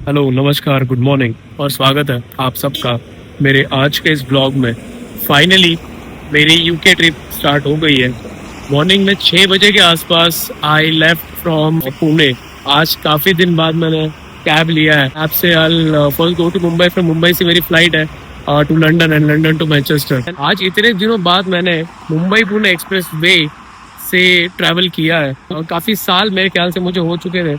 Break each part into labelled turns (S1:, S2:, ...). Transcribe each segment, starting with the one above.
S1: Hello, नमस्कार, good morning और स्वागत है आप सबका मेरे आज के इस ब्लॉग में। फाइनली मेरी यूके ट्रिप स्टार्ट हो गई है। मॉर्निंग में 6 बजे के आसपास आई लेफ्ट फ्रॉम पुणे। आज काफ़ी दिन बाद मैंने कैब लिया है। कैब से I first go to Mumbai, फिर मुंबई से मेरी फ्लाइट है to London and London to Manchester. आज इतने दिनों बाद मैंने मुंबई पुणे एक्सप्रेस वे से ट्रैवल किया है और काफ़ी साल मेरे ख्याल से मुझे हो चुके थे।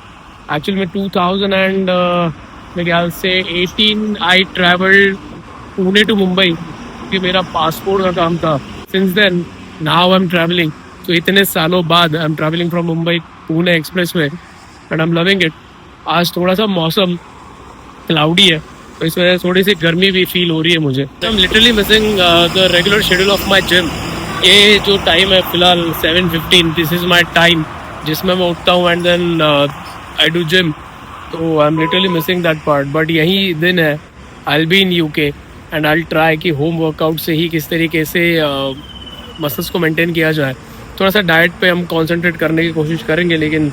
S1: एक्चुअली में 2000 एंड मेरे ख्याल से 18 I travelled Pune to Mumbai क्योंकि मेरा पासपोर्ट का काम था। Since then now I am travelling. तो इतने सालों बाद I am travelling from Mumbai Pune expressway and I am loving it. आज थोड़ा सा मौसम क्लाउडी है तो इस वजह से थोड़ी सी गर्मी भी फील हो रही है मुझे। आई am literally missing the regular schedule of my gym. ये जो टाइम है फिलहाल 7:15, दिस इज़ माई टाइम जिसमें मैं उठता हूँ and then I do gym. तो I am literally missing that part. But यही दिन है, I will be in UK and I will try कि होम वर्कआउट से ही किस तरीके से मसल्स को मेंटेन किया जाए। थोड़ा सा डाइट पे हम कंसंट्रेट करने की कोशिश करेंगे, लेकिन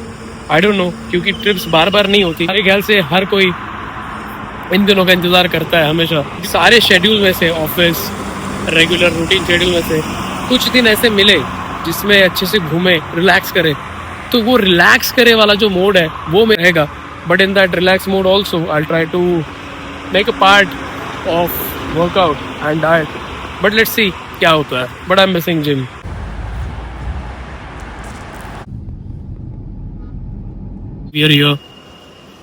S1: आई डोंट नो क्योंकि ट्रिप्स बार बार नहीं होती। मेरे ख्याल से हर कोई इन दिनों का इंतज़ार करता है हमेशा। सारे शेड्यूल में से, ऑफिस रेगुलर रूटीन शेड्यूल में से कुछ दिन ऐसे मिले जिसमें अच्छे से घूमे, रिलैक्स करे। तो वो रिलैक्स करे वाला जो मोड है वो में रहेगा। But in that relax mode also I try to make a part of workout and diet. But let's see क्या होता है। But I am missing gym. We are here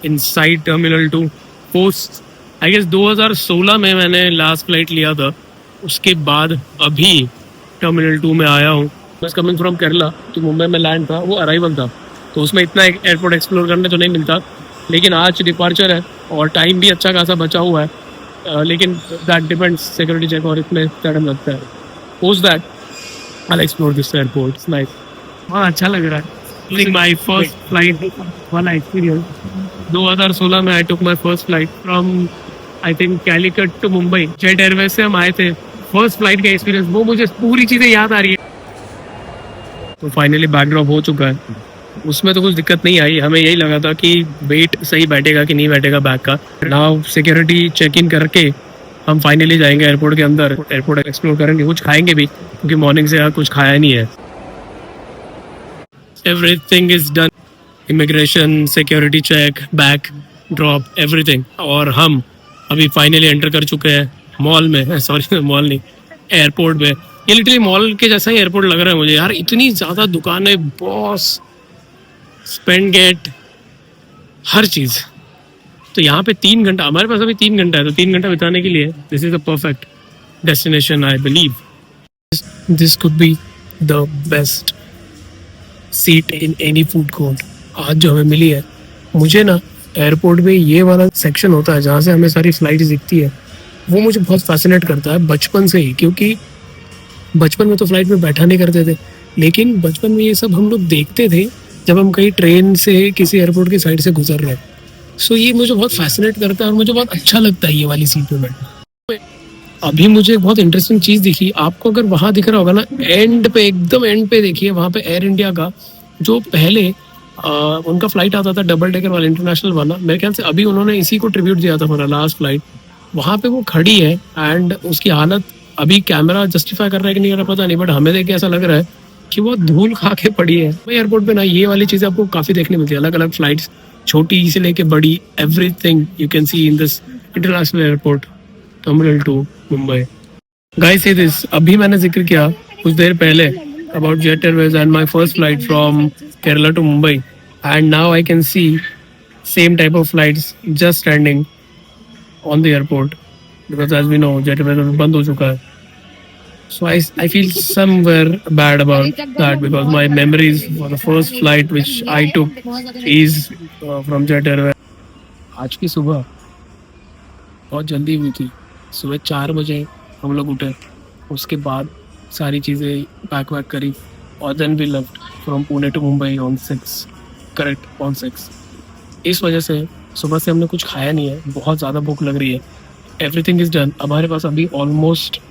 S1: inside terminal 2 post. I guess 2016 में मैंने last flight लिया था। उसके बाद अभी टर्मिनल 2 में आया हूँ। बस कमिंग फ्रॉम केरला तो मुंबई में लैंड था, वो अराइवल था तो उसमें इतना एयरपोर्ट एक्सप्लोर करने तो नहीं मिलता। लेकिन आज डिपार्चर है और टाइम भी अच्छा खासा बचा हुआ है। लेकिन दैट डिपेंड्स सिक्योरिटी चेक और इसमें टाइम लगता है। Post that I explore this airport. It's nice. हाँ, अच्छा लग रहा है। माई फर्स्ट फ्लाइट वाला एक्सपीरियंस 2016 में I took my first flight from I think Calicut to Mumbai. Jet Airways से हम आए थे। फर्स्ट फ्लाइट का एक्सपीरियंस वो मुझे पूरी चीज़ें याद आ रही है। तो फाइनली बैकड्रॉप हो चुका है। उसमें तो कुछ दिक्कत नहीं आई। हमें यही लगा था कि वेट सही बैठेगा कि नहीं बैठेगा बैग का। नाउ सिक्योरिटी चेक इन करके हम फाइनली जाएंगे एयरपोर्ट के अंदर। एयरपोर्ट एक्सप्लोर करेंगे, कुछ खाएंगे भी क्योंकि मॉर्निंग से यहाँ कुछ खाया नहीं है। Everything is done. Immigration, security check, bag drop, everything. और हम अभी फाइनली एंटर कर चुके हैं मॉल में। सॉरी, मॉल नहीं, एयरपोर्ट में। ये लिटरली मॉल के जैसा ही एयरपोर्ट लग रहा है मुझे यार। इतनी ज़्यादा दुकानें, बॉस, स्पेंड गेट, हर चीज़। तो यहाँ पे 3 घंटा, हमारे पास अभी 3 घंटा है तो 3 घंटा बिताने के लिए this is the perfect destination I believe. This could be the best seat in any food court आज जो हमें मिली है। मुझे ना एयरपोर्ट में ये वाला सेक्शन होता है जहाँ से हमें सारी फ्लाइट्स दिखती है, वो मुझे बहुत फैसिनेट करता है बचपन से ही। क्योंकि बचपन में तो फ्लाइट में बैठा नहीं करते थे, लेकिन बचपन में ये सब हम लोग देखते थे जब हम कहीं ट्रेन से किसी एयरपोर्ट की साइड से गुजर रहे हैं। सो ये मुझे बहुत फैसिनेट करता है और मुझे बहुत अच्छा लगता है ये वाली सीट पे बैठना। अभी मुझे एक बहुत इंटरेस्टिंग चीज़ दिखी। आपको अगर वहाँ दिख रहा होगा ना, एंड पे, एकदम एंड पे देखिए, वहाँ पे एयर इंडिया का जो पहले उनका फ्लाइट आता था डबल डेकर वाला, इंटरनेशनल वाला, मेरे ख्याल से अभी उन्होंने इसी को ट्रिब्यूट दिया था हमारा लास्ट फ्लाइट। वहाँ पे वो खड़ी है एंड उसकी हालत अभी कैमरा जस्टिफाई कर रहा है कि नहीं कर रहा पता नहीं, बट हमें देख के ऐसा लग रहा है कि वो धूल खा के पड़ी है। एयरपोर्ट पे ना ये वाली चीज़ें आपको काफ़ी देखने मिलती है। अलग अलग फ्लाइट्स, छोटी से लेके बड़ी, everything you can see in this international airport terminal 2 Mumbai. Guys से दिस अभी मैंने जिक्र किया कुछ देर पहले about Jet Airways and my first flight from Kerala to Mumbai, and now I can see same type of flights just standing on the airport because as we know Jet Airways बंद हो चुका है। So I feel somewhere bad about that because my memories for the first flight which I took is from Jet Airways. आज की सुबह बहुत जल्दी हुई थी। सुबह 4 बजे हम लोग उठे, उसके बाद सारी चीज़ें पैक वैक करी और then we left from Pune to Mumbai on 6, correct on 6। इस वजह से सुबह से हमने कुछ खाया नहीं है, बहुत ज़्यादा भूख लग रही है। Everything is done. हमारे पास अभी ऑलमोस्ट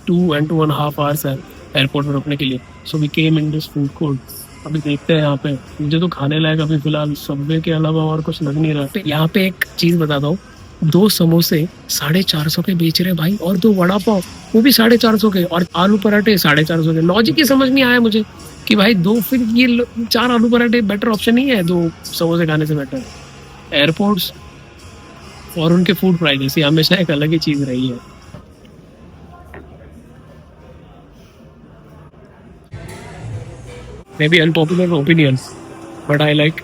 S1: 2 and 2.5 hours है एयरपोर्ट में रुकने के लिए। So we came in this food court अभी देखते हैं यहाँ पे। मुझे तो खाने लायक अभी फिलहाल सबवे के अलावा और कुछ लग नहीं रहा। यहाँ पे एक चीज बताता हूँ, 2 समोसे 450 के बेच रहे भाई, और 2 वड़ा पाव वो भी 450 के, और आलू पराठे 450 के। लॉजिक ही समझ नहीं आया मुझे कि भाई दो, फिर ये 4 आलू पराठे बेटर ऑप्शन नहीं है 2 समोसे खाने से बेटर। एयरपोर्ट्स और उनके फूड प्राइसेस ये हमेशा एक अलग ही चीज रही है। May be unpopular opinion, but I like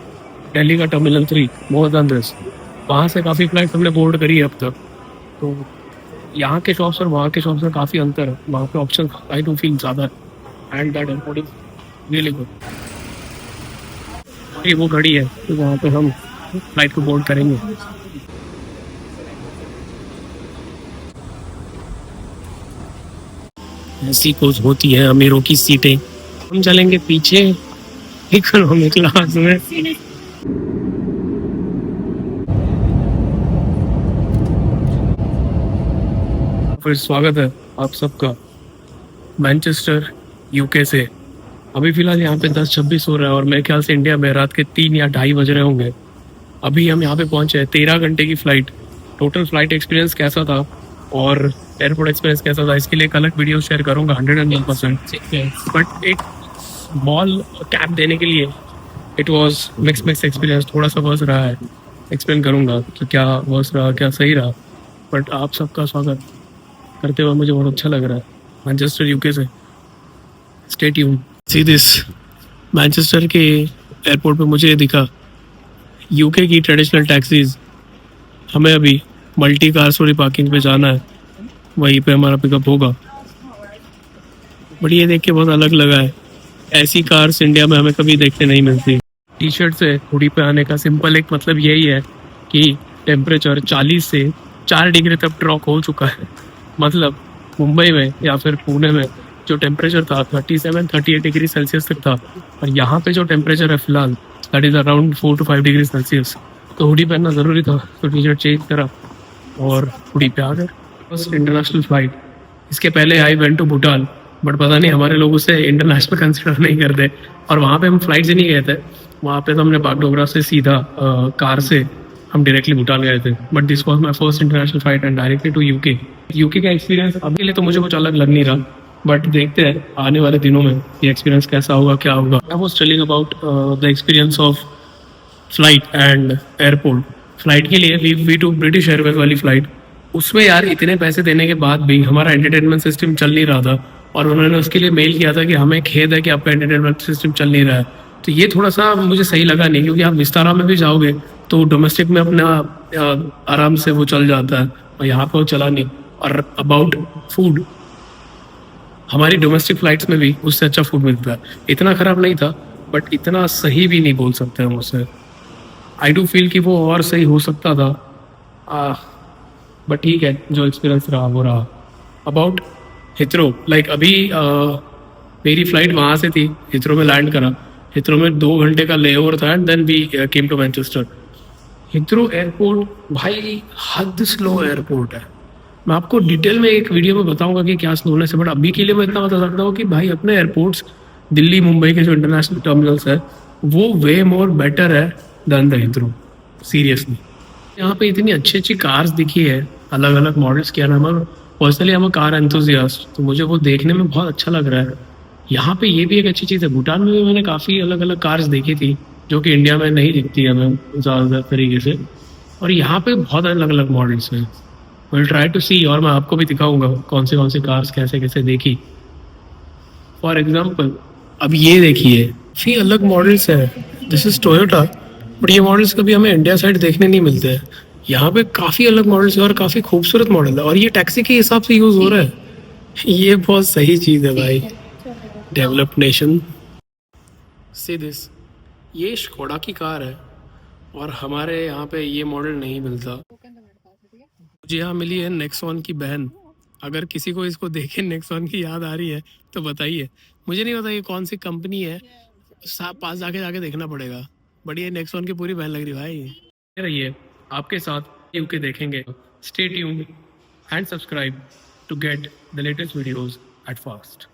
S1: Delhi का टर्मिनल 3 मोर देन दिस। वहाँ से काफ़ी फ्लाइट हमने बोर्ड करी है अब तक, तो यहाँ के शॉप्स और वहाँ के शॉप्स में काफ़ी अंतर है। वहाँ पे ऑप्शन आई डू फील ज़्यादा है, and that airport is really good. ये वो घड़ी है तो वहाँ पे हम फ्लाइट को बोर्ड करेंगे। ऐसी कुछ होती है अमीरों की सीटें। हम चलेंगे पीछे इकोनॉमी क्लास में। फिर स्वागत है आप सबका मैनचेस्टर यूके से। अभी फिलहाल यहाँ पे 10:26 हो रहा है और मेरे ख्याल से इंडिया में रात के 3 या 2:30 बज रहे होंगे। अभी हम यहाँ पे पहुँचे हैं। 13 घंटे की फ़्लाइट। टोटल फ्लाइट एक्सपीरियंस कैसा था और एयरपोर्ट एक्सपीरियंस कैसा था, इसके लिए एक अलग वीडियो शेयर करूँगा 101%। बट एक मॉल कैब देने के लिए इट वॉज मिक्स एक्सपीरियंस। थोड़ा सा वर्स रहा है, एक्सप्लेन करूँगा कि क्या वर्स रहा क्या सही रहा। बट आप सबका स्वागत करते हुए मुझे बहुत अच्छा लग रहा है मैनचेस्टर यूके से। Stay tuned. See this, Manchester के एयरपोर्ट पे मुझे ये दिखा यूके की ट्रेडिशनल टैक्सीज। हमें अभी मल्टी कार स्टोरी पार्किंग पे जाना है, वहीं पे हमारा पिकअप होगा। बट ये देख के बहुत अलग लगा है, ऐसी कार्स इंडिया में हमें कभी देखने नहीं मिलती। टी शर्ट से हुडी पे आने का सिंपल एक मतलब यही है कि टेम्परेचर 40 से 4 डिग्री तक ड्रॉप हो चुका है। मतलब मुंबई में या फिर पुणे में जो टेम्परेचर था 37-38 डिग्री सेल्सियस तक था, और यहाँ पे जो टेम्परेचर है फिलहाल that is around 4 to 5 degree Celsius. तो हुडी पहनना ज़रूरी था, तो टी शर्ट चेंज करा और हुडी पे आ गए। बस इंटरनेशनल फ्लाइट। इसके पहले I went to Bhutan, but पता नहीं हमारे लोग उसे इंटरनेशनल कंसिडर नहीं करते, और वहाँ पे हम फ्लाइट से नहीं गए थे। वहाँ पे तो हमने बागडोगरा से सीधा कार से हम डायरेक्टली भूटान गए थे। But this was my first international flight and directly to UK. UK का एक्सपीरियंस अभी के लिए तो मुझे कुछ अलग लग नहीं रहा, बट देखते हैं आने वाले दिनों में ये एक्सपीरियंस कैसा होगा क्या होगा। I was telling about the experience of flight and airport. Flight के लिए वी टू ब्रिटिश एयरवेज वाली फ्लाइट, उसमें यार इतने पैसे देने के बाद भी हमारा एंटरटेनमेंट सिस्टम चल नहीं रहा था, और उन्होंने उसके लिए मेल किया था कि हमें खेद है कि आपका एंटरटेनमेंट सिस्टम चल नहीं रहा है। तो ये थोड़ा सा मुझे सही लगा नहीं, क्योंकि आप विस्तारा में भी जाओगे तो डोमेस्टिक में अपना आराम से वो चल जाता है, और यहाँ पर वो चला नहीं। और अबाउट फूड, हमारी डोमेस्टिक फ्लाइट्स में भी उससे अच्छा फूड मिलता है। इतना ख़राब नहीं था, बट इतना सही भी नहीं बोल सकते हम उसे। आई डू फील कि वो और सही हो सकता था, बट ठीक है, जो एक्सपीरियंस रहा वो रहा। अबाउट हिथ्रो, लाइक अभी मेरी फ़्लाइट वहाँ से थी, हिथ्रो में लैंड करा। हिथ्रो में 2 घंटे का ले ओवर था and then we came to Manchester. Heathrow airport भाई हद स्लो एयरपोर्ट है। मैं आपको डिटेल में एक वीडियो में बताऊंगा कि क्या स्लोनेस है, बट अभी के लिए मैं इतना बता सकता हूँ कि भाई अपने एयरपोर्ट्स दिल्ली मुंबई के जो इंटरनेशनल टर्मिनल्स है वो वे मोर बेटर है दैन द हिथ्रो, सीरियसली। यहाँ पे इतनी अच्छी अच्छी कार्स दिखी है, अलग अलग मॉडल्स। क्या नाम है, पर्सनली हम कार एंथुजियास्ट, तो मुझे वो देखने में बहुत अच्छा लग रहा है। यहाँ पे ये भी एक अच्छी चीज़ है, भूटान में भी मैंने काफ़ी अलग अलग कार्स देखी थी जो कि इंडिया में नहीं दिखती है हमें ज़्यादातर तरीके से, और यहाँ पे बहुत अलग अलग मॉडल्स हैं। विल ट्राई टू सी, और मैं आपको भी दिखाऊंगा कौन से कार्स कैसे कैसे देखी। फॉर एग्जाम्पल अब ये देखिए, काफ़ी अलग मॉडल्स हैं। दिस इज़ टोयोटा, बट ये मॉडल्स कभी हमें इंडिया साइड देखने नहीं मिलते हैं। यहाँ पे काफ़ी अलग मॉडल्स है और काफ़ी खूबसूरत मॉडल है, और ये टैक्सी के हिसाब से यूज़ हो रहा है। ये बहुत सही चीज़ है भाई, डेवलप्ड नेशन। सी दिस, ये स्कोडा की कार है और हमारे यहाँ पे ये मॉडल नहीं मिलता। मुझे यहाँ मिली है नेक्सॉन की बहन। अगर किसी को इसको देखे नेक्सॉन की याद आ रही है तो बताइए। मुझे नहीं पता ये कौन सी कंपनी है, पास जाके देखना पड़ेगा, बट ये नेक्सॉन की पूरी बहन लग रही भाई। रहिए आपके साथ यूके देखेंगे। Stay tuned and subscribe to get the latest videos at fast.